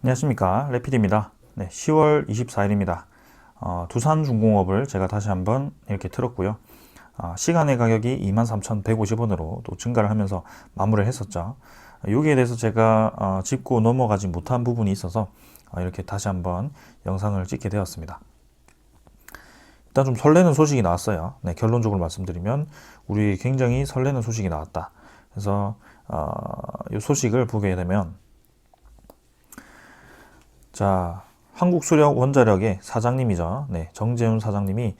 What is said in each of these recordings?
안녕하십니까, 레필입니다. 네, 10월 24일입니다. 두산중공업을 제가 다시 한번 이렇게 틀었고요. 시간의 가격이 23,150원으로 또 증가를 하면서 마무리를 했었죠. 여기에 대해서 제가 짚고 넘어가지 못한 부분이 있어서 이렇게 다시 한번 영상을 찍게 되었습니다. 일단 좀 설레는 소식이 나왔어요. 네, 결론적으로 말씀드리면 우리 굉장히 설레는 소식이 나왔다. 그래서 이 소식을 보게 되면, 자, 한국수력원자력의 사장님이죠. 네, 정재훈 사장님이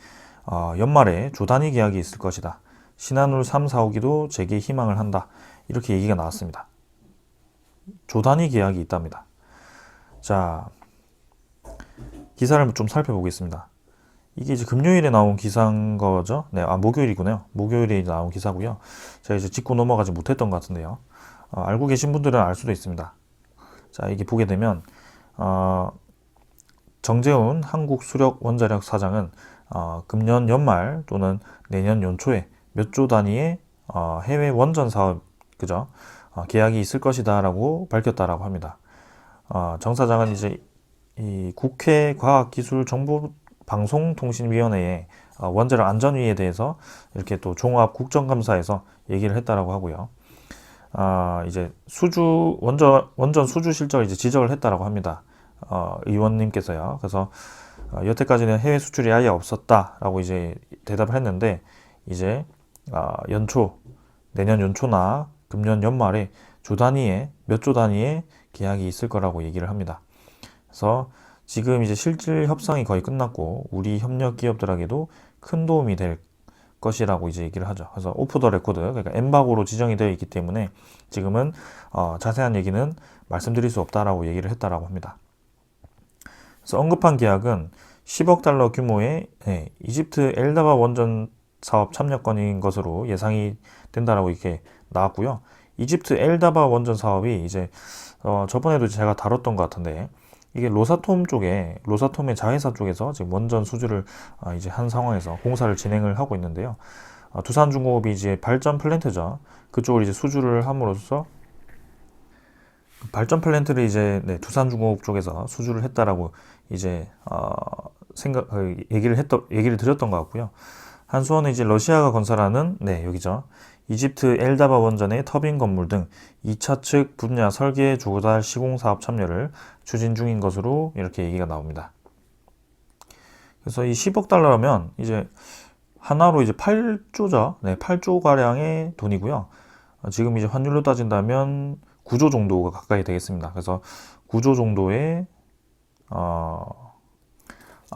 연말에 조단위 계약이 있을 것이다. 신한울 3, 4호기도 재개 희망을 한다. 이렇게 얘기가 나왔습니다. 조단위 계약이 있답니다. 자, 기사를 좀 살펴보겠습니다. 이게 이제 금요일에 나온 기사인 거죠. 네, 목요일이군요. 목요일에 나온 기사고요. 제가 이제 짚고 넘어가지 못했던 것 같은데요. 알고 계신 분들은 알 수도 있습니다. 자, 이게 보게 되면 정재훈 한국수력원자력 사장은 금년 연말 또는 내년 연초에 몇 조 단위의 해외 원전 사업, 그죠? 계약이 있을 것이다라고 밝혔다라고 합니다. 정 사장은 이제 이 국회 과학기술정보방송통신위원회의 원자력 안전위에 대해서 이렇게 또 종합 국정감사에서 얘기를 했다라고 하고요. 이제 원전 수주 실적을 이제 지적을 했다라고 합니다. 의원님께서요. 그래서 여태까지는 해외 수출이 아예 없었다라고 이제 대답을 했는데, 이제 내년 연초나 금년 연말에 몇 조 단위의 계약이 있을 거라고 얘기를 합니다. 그래서 지금 이제 실질 협상이 거의 끝났고 우리 협력 기업들에게도 큰 도움이 될 것이라고 이제 얘기를 하죠. 그래서 오프 더 레코드, 그러니까 엠바고로 지정이 되어 있기 때문에 지금은 자세한 얘기는 말씀드릴 수 없다라고 얘기를 했다라고 합니다. 그래서 언급한 계약은 10억 달러 규모의 이집트 엘다바 원전 사업 참여권인 것으로 예상이 된다라고 이렇게 나왔고요. 이집트 엘다바 원전 사업이 이제 저번에도 제가 다뤘던 것 같은데, 이게 로사톰의 자회사 쪽에서 지금 원전 수주를 이제 한 상황에서 공사를 진행을 하고 있는데요. 두산중공업이 이제 발전 플랜트죠. 그쪽을 이제 수주를 함으로써 발전 플랜트를 이제 두산중공업 쪽에서 수주를 했다라고 이제 얘기를 드렸던 것 같고요. 한수원은 이제 러시아가 건설하는 여기죠. 이집트 엘다바 원전의 터빈 건물 등 2차 측 분야 설계 조달 시공 사업 참여를 추진 중인 것으로 이렇게 얘기가 나옵니다. 그래서 이 10억 달러라면 이제 하나로 이제 8조죠. 8조 가량의 돈이고요. 지금 이제 환율로 따진다면 9조 정도가 가까이 되겠습니다. 그래서 9조 정도의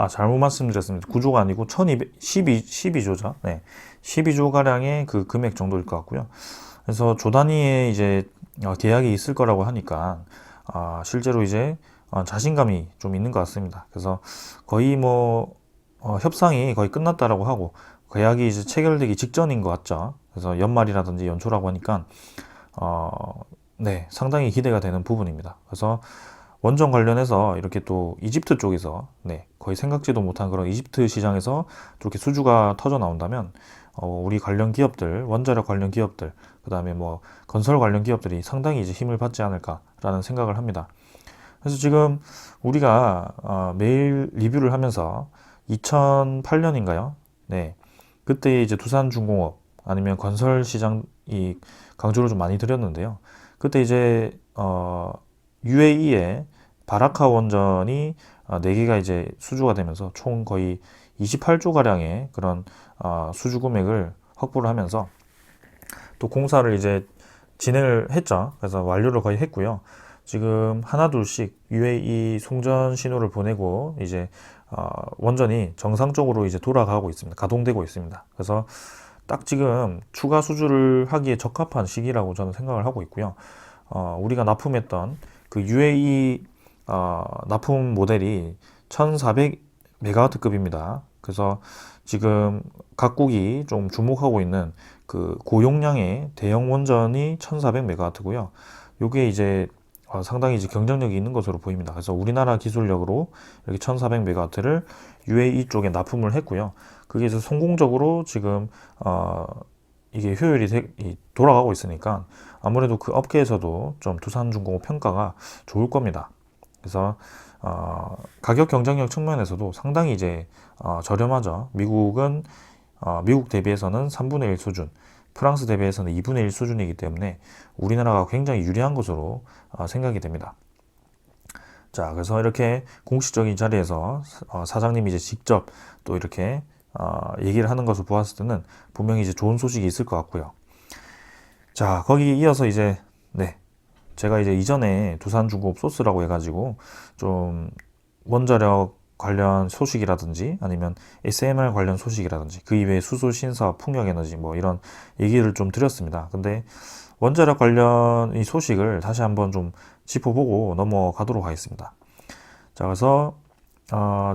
잘못 말씀드렸습니다. 9조가 아니고 12조죠. 12조 가량의 그 금액 정도일 것 같고요. 그래서 조 단위의 이제 계약이 있을 거라고 하니까 실제로 이제 자신감이 좀 있는 것 같습니다. 그래서 거의 협상이 거의 끝났다라고 하고 계약이 이제 체결되기 직전인 것 같죠. 그래서 연말이라든지 연초라고 하니까 상당히 기대가 되는 부분입니다. 그래서 원전 관련해서 이렇게 또 이집트 쪽에서 거의 생각지도 못한 그런 이집트 시장에서 이렇게 수주가 터져 나온다면 우리 관련 기업들, 원자력 관련 기업들, 그 다음에 건설 관련 기업들이 상당히 이제 힘을 받지 않을까라는 생각을 합니다. 그래서 지금 우리가 매일 리뷰를 하면서 2008년인가요? 그때 이제 두산중공업 아니면 건설 시장 강조를 좀 많이 드렸는데요. 그때 이제 UAE의 바라카 원전이 4개가 이제 수주가 되면서 총 거의 28조 가량의 그런 수주 금액을 확보를 하면서 또 공사를 이제 진행을 했죠. 그래서 완료를 거의 했고요. 지금 하나둘씩 UAE 송전 신호를 보내고 이제 원전이 정상적으로 이제 돌아가고 있습니다. 가동되고 있습니다. 그래서 딱 지금 추가 수주를 하기에 적합한 시기라고 저는 생각을 하고 있고요. 우리가 납품했던 그 UAE 납품 모델이 1400메가와트급입니다. 그래서 지금 각국이 좀 주목하고 있는 그 고용량의 대형 원전이 1400메가와트고요. 요게 이제 상당히 이제 경쟁력이 있는 것으로 보입니다. 그래서 우리나라 기술력으로 이렇게 1400메가와트를 UAE 쪽에 납품을 했고요. 그게 이제 성공적으로 지금 이게 효율이 돌아가고 있으니까 아무래도 그 업계에서도 좀 두산중공업 평가가 좋을 겁니다. 그래서 가격 경쟁력 측면에서도 상당히 이제 저렴하죠. 미국 대비해서는 3분의 1 수준, 프랑스 대비해서는 2분의 1 수준이기 때문에 우리나라가 굉장히 유리한 것으로 생각이 됩니다. 자, 그래서 이렇게 공식적인 자리에서 사장님이 이제 직접 또 이렇게 얘기를 하는 것을 보았을 때는 분명히 이제 좋은 소식이 있을 것 같고요. 자, 거기 이어서 이제 제가 이제 이전에 두산중공업 소스라고 해가지고 좀 원자력 관련 소식이라든지 아니면 SMR 관련 소식이라든지 그 이외에 수소 신사업, 풍력에너지 뭐 이런 얘기를 좀 드렸습니다. 근데 원자력 관련 이 소식을 다시 한번 좀 짚어보고 넘어가도록 하겠습니다. 자, 그래서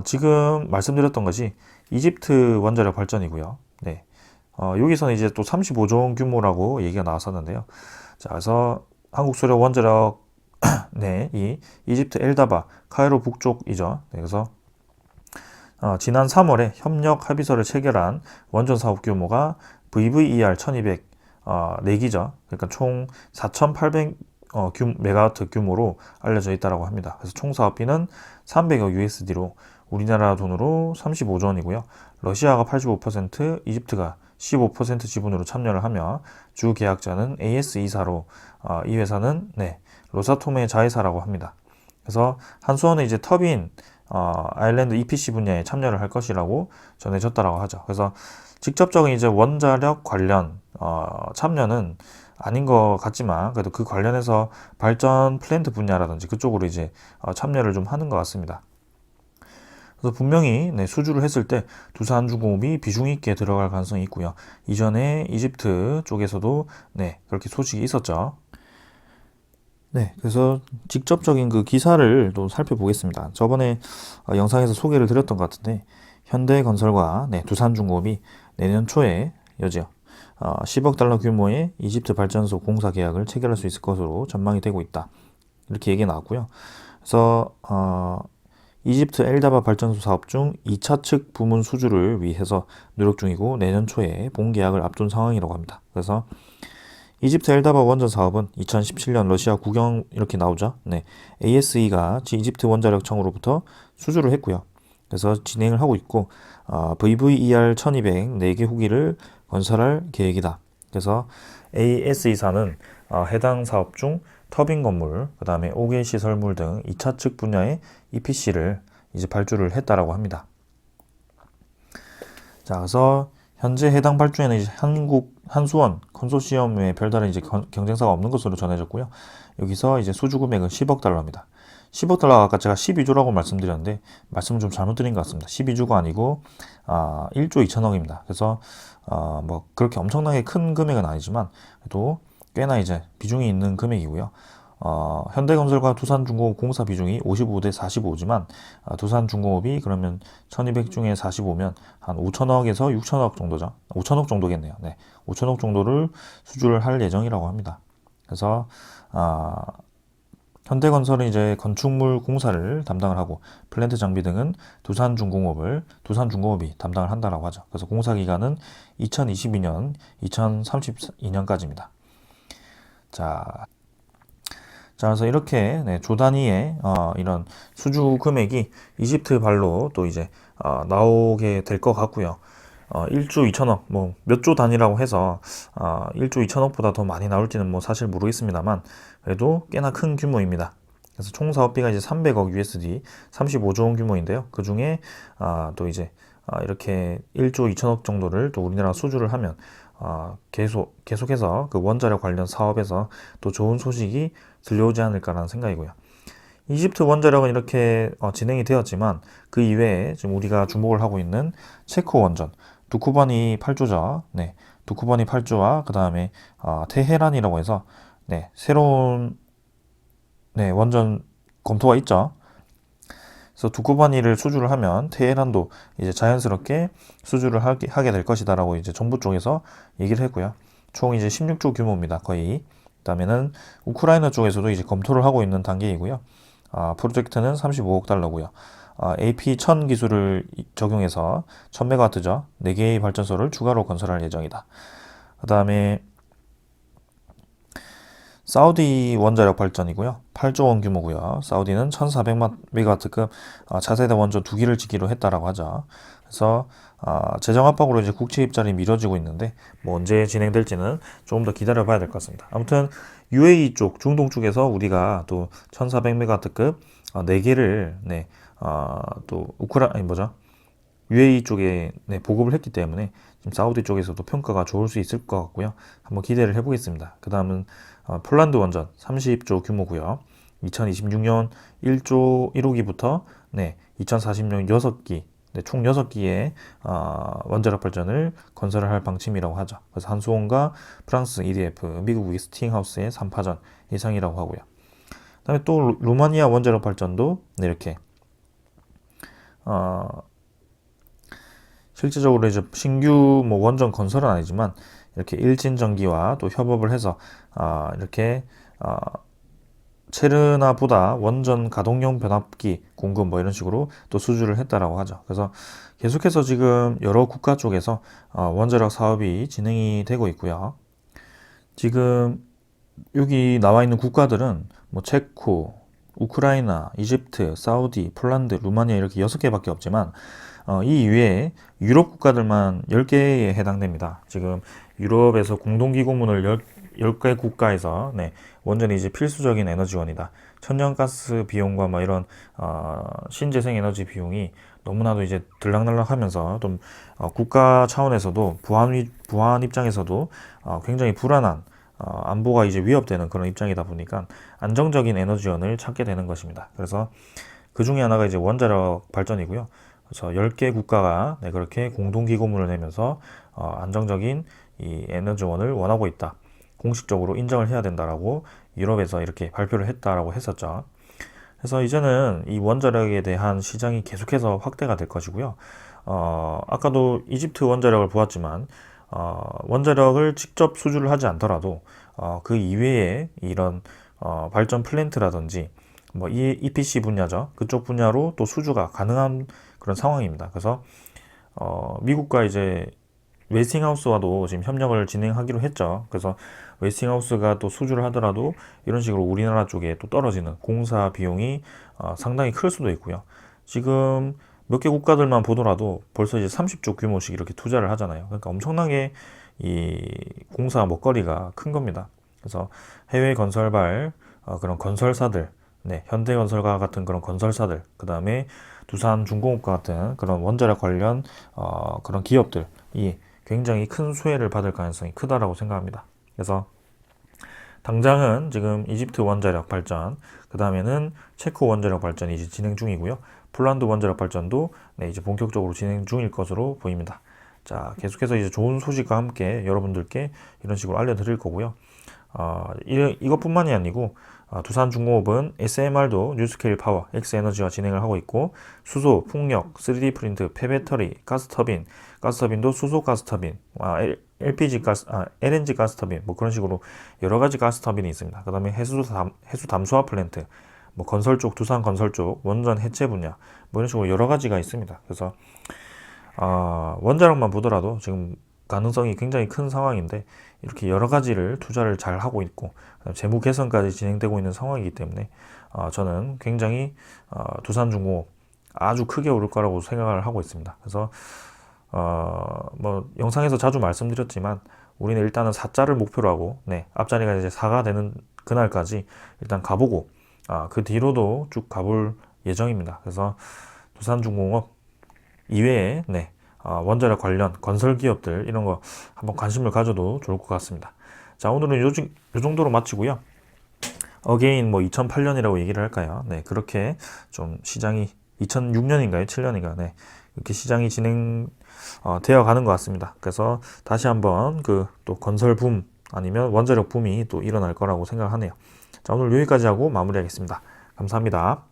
지금 말씀드렸던 것이 이집트 원자력 발전이고요. 네. 여기서는 이제 또 35조 원 규모라고 얘기가 나왔었는데요. 자, 그래서 한국수력 원자력 네, 이 이집트 엘다바 카이로 북쪽이죠. 네, 그래서 지난 3월에 협력 합의서를 체결한 원전 사업 규모가 VVER 1200 4기죠. 그러니까 총 4,800 메가와트 규모로 알려져 있다고 합니다. 그래서 총 사업비는 300억 USD로 우리나라 돈으로 35조 원이고요. 러시아가 85%, 이집트가 15% 지분으로 참여를 하며 주 계약자는 AS2사로 이 회사는 로사톰의 자회사라고 합니다. 그래서 한수원은 이제 터빈 아일랜드 EPC 분야에 참여를 할 것이라고 전해졌다라고 하죠. 그래서 직접적인 이제 원자력 관련 참여는 아닌 것 같지만 그래도 그 관련해서 발전 플랜트 분야라든지 그쪽으로 이제 참여를 좀 하는 것 같습니다. 그래서 분명히 수주를 했을 때 두산중공업이 비중 있게 들어갈 가능성이 있고요. 이전에 이집트 쪽에서도 그렇게 소식이 있었죠. 그래서 직접적인 그 기사를 또 살펴보겠습니다. 저번에 영상에서 소개를 드렸던 것 같은데 현대건설과 두산중공업이 내년 초에 여지요. 10억 달러 규모의 이집트 발전소 공사 계약을 체결할 수 있을 것으로 전망이 되고 있다. 이렇게 얘기 나왔고요. 그래서 이집트 엘다바 발전소 사업 중 2차 측 부문 수주를 위해서 노력 중이고 내년 초에 본계약을 앞둔 상황이라고 합니다. 그래서 이집트 엘다바 원전 사업은 2017년 러시아 국영 이렇게 나오죠. ASE가 이집트 원자력청으로부터 수주를 했고요. 그래서 진행을 하고 있고 VVER 1200 4개 후기를 건설할 계획이다. 그래서 ASE사는 해당 사업 중 터빈 건물, 그 다음에 5개 시설물 등 2차 측 분야의 EPC를 이제 발주를 했다라고 합니다. 자, 그래서 현재 해당 발주에는 이제 한수원 컨소시엄의 별다른 이제 경쟁사가 없는 것으로 전해졌고요. 여기서 이제 수주 금액은 10억 달러입니다. 10억 달러가 아까 제가 12조라고 말씀드렸는데 말씀을 좀 잘못 드린 것 같습니다. 12조가 아니고 1조 2천억입니다. 그래서 뭐 그렇게 엄청나게 큰 금액은 아니지만 또 꽤나 이제 비중이 있는 금액이고요. 현대건설과 두산중공업 공사 비중이 55대 45지만 두산중공업이 그러면 1200 중에 45면 한 5천억에서 6천억 정도죠. 5천억 정도겠네요. 5천억 정도를 수주를 할 예정이라고 합니다. 그래서 현대건설은 이제 건축물 공사를 담당을 하고 플랜트 장비 등은 두산중공업이 담당을 한다라고 하죠. 그래서 공사 기간은 2022년, 2032년까지입니다. 자, 그래서 이렇게 조 단위의 이런 수주 금액이 이집트 발로 또 이제 나오게 될 것 같고요. 1조 2천억, 뭐 몇 조 단위라고 해서 1조 2천억보다 더 많이 나올지는 뭐 사실 모르겠습니다만 그래도 꽤나 큰 규모입니다. 그래서 총 사업비가 이제 300억 USD, 35조 원 규모인데요. 그 중에 또 이제 이렇게 1조 2천억 정도를 또 우리나라 수주를 하면 계속해서 그 원자력 관련 사업에서 또 좋은 소식이 들려오지 않을까라는 생각이고요. 이집트 원자력은 이렇게 진행이 되었지만 그 이외에 지금 우리가 주목을 하고 있는 체코 원전 두쿠바니 8조죠. 두쿠바니 8조와 그 다음에 테헤란이라고 해서 새로운 원전 검토가 있죠. 그래서 두쿠바니를 수주를 하면 테헤란도 이제 자연스럽게 수주를 하게 될 것이다라고 이제 정부 쪽에서 얘기를 했고요. 총 이제 16조 규모입니다. 거의. 그다음에는 우크라이나 쪽에서도 이제 검토를 하고 있는 단계이고요. 프로젝트는 35억 달러고요. AP1000 기술을 적용해서 1000메가와트죠. 4개의 발전소를 추가로 건설할 예정이다. 그다음에 사우디 원자력 발전이고요. 8조 원 규모고요. 사우디는 1400메가와트급 차세대 원전 2기를 짓기로 했다라고 하죠. 그래서 재정 압박으로 이제 국채 입찰이 미뤄지고 있는데 뭐 언제 진행될지는 조금 더 기다려 봐야 될 것 같습니다. 아무튼 UAE 쪽, 중동 쪽에서 우리가 또 1400메가와트급 4개를 또 UAE 쪽에 보급을 했기 때문에 지금 사우디 쪽에서도 평가가 좋을 수 있을 것 같고요. 한번 기대를 해보겠습니다. 그 다음은 폴란드 원전 30조 규모고요. 2026년 1조 1호기부터 2040년 6기, 총 6기의 원자력 발전을 건설을 할 방침이라고 하죠. 그래서 한수원과 프랑스 EDF, 미국 웨스팅하우스의 3파전 예상이라고 하고요. 그 다음에 또 루마니아 원자력 발전도 이렇게 실제적으로 이제 신규 뭐 원전 건설은 아니지만 이렇게 일진전기와 또 협업을 해서 이렇게 체르나보다 원전 가동용 변압기 공급 뭐 이런 식으로 또 수주를 했다라고 하죠. 그래서 계속해서 지금 여러 국가 쪽에서 원자력 사업이 진행이 되고 있고요. 지금 여기 나와 있는 국가들은 뭐 체코, 우크라이나, 이집트, 사우디, 폴란드, 루마니아 이렇게 6개밖에 없지만 이 이외에 유럽 국가들만 10개에 해당됩니다. 지금 유럽에서 공동기고문을 10개 국가에서 원전이 이제 필수적인 에너지원이다. 천연가스 비용과 뭐 이런 신재생 에너지 비용이 너무나도 이제 들락날락하면서 좀 국가 차원에서도 부안 입장에서도 굉장히 불안한 안보가 이제 위협되는 그런 입장이다 보니까 안정적인 에너지원을 찾게 되는 것입니다. 그래서 그 중에 하나가 이제 원자력 발전이고요. 그래서 10개 국가가 그렇게 공동기고문을 내면서 안정적인 이 에너지원을 원하고 있다. 공식적으로 인정을 해야 된다라고 유럽에서 이렇게 발표를 했다라고 했었죠. 그래서 이제는 이 원자력에 대한 시장이 계속해서 확대가 될 것이고요. 아까도 이집트 원자력을 보았지만 원자력을 직접 수주를 하지 않더라도 그 이외에 이런 발전 플랜트라든지 뭐 EPC 분야죠. 그쪽 분야로 또 수주가 가능한 그런 상황입니다. 그래서 미국과 이제 웨스팅하우스와도 지금 협력을 진행하기로 했죠. 그래서 웨스팅하우스가 또 수주를 하더라도 이런 식으로 우리나라 쪽에 또 떨어지는 공사 비용이 상당히 클 수도 있고요. 지금 몇 개 국가들만 보더라도 벌써 이제 30조 규모씩 이렇게 투자를 하잖아요. 그러니까 엄청나게 이 공사 먹거리가 큰 겁니다. 그래서 해외 건설발 그런 건설사들, 현대건설과 같은 그런 건설사들, 그 다음에 두산중공업과 같은 그런 원자력 관련 그런 기업들이 굉장히 큰 수혜를 받을 가능성이 크다라고 생각합니다. 그래서 당장은 지금 이집트 원자력 발전, 그 다음에는 체코 원자력 발전이 이제 진행 중이고요. 폴란드 원자력 발전도 이제 본격적으로 진행 중일 것으로 보입니다. 자, 계속해서 이제 좋은 소식과 함께 여러분들께 이런 식으로 알려드릴 거고요. 이것뿐만이 아니고 두산중공업은 SMR도 뉴스케일 파워, X에너지와 진행을 하고 있고 수소, 풍력, 3D 프린트, 폐배터리, 가스터빈도 수소 가스터빈, LPG 가스, LNG 가스터빈 뭐 그런 식으로 여러 가지 가스터빈이 있습니다. 그 다음에 해수 담수화 플랜트, 뭐 건설 쪽, 두산 건설 쪽, 원전 해체 분야 뭐 이런 식으로 여러 가지가 있습니다. 그래서 원자력만 보더라도 지금 가능성이 굉장히 큰 상황인데 이렇게 여러 가지를 투자를 잘 하고 있고 재무 개선까지 진행되고 있는 상황이기 때문에 저는 굉장히 두산중공업 아주 크게 오를 거라고 생각을 하고 있습니다. 그래서 뭐 영상에서 자주 말씀드렸지만 우리는 일단은 4자를 목표로 하고 앞자리가 이제 4가 되는 그날까지 일단 가보고 그 뒤로도 쭉 가볼 예정입니다. 그래서 두산중공업 이외에 원자력 관련 건설 기업들 이런 거 한번 관심을 가져도 좋을 것 같습니다. 자, 오늘은 요 정도로 마치고요. 어게인 뭐 2008년이라고 얘기를 할까요? 그렇게 좀 시장이 2006년인가요? 7년인가? 이렇게 시장이 되어 가는 것 같습니다. 그래서 다시 한번 그 또 건설 붐 아니면 원자력 붐이 또 일어날 거라고 생각하네요. 자, 오늘 여기까지 하고 마무리하겠습니다. 감사합니다.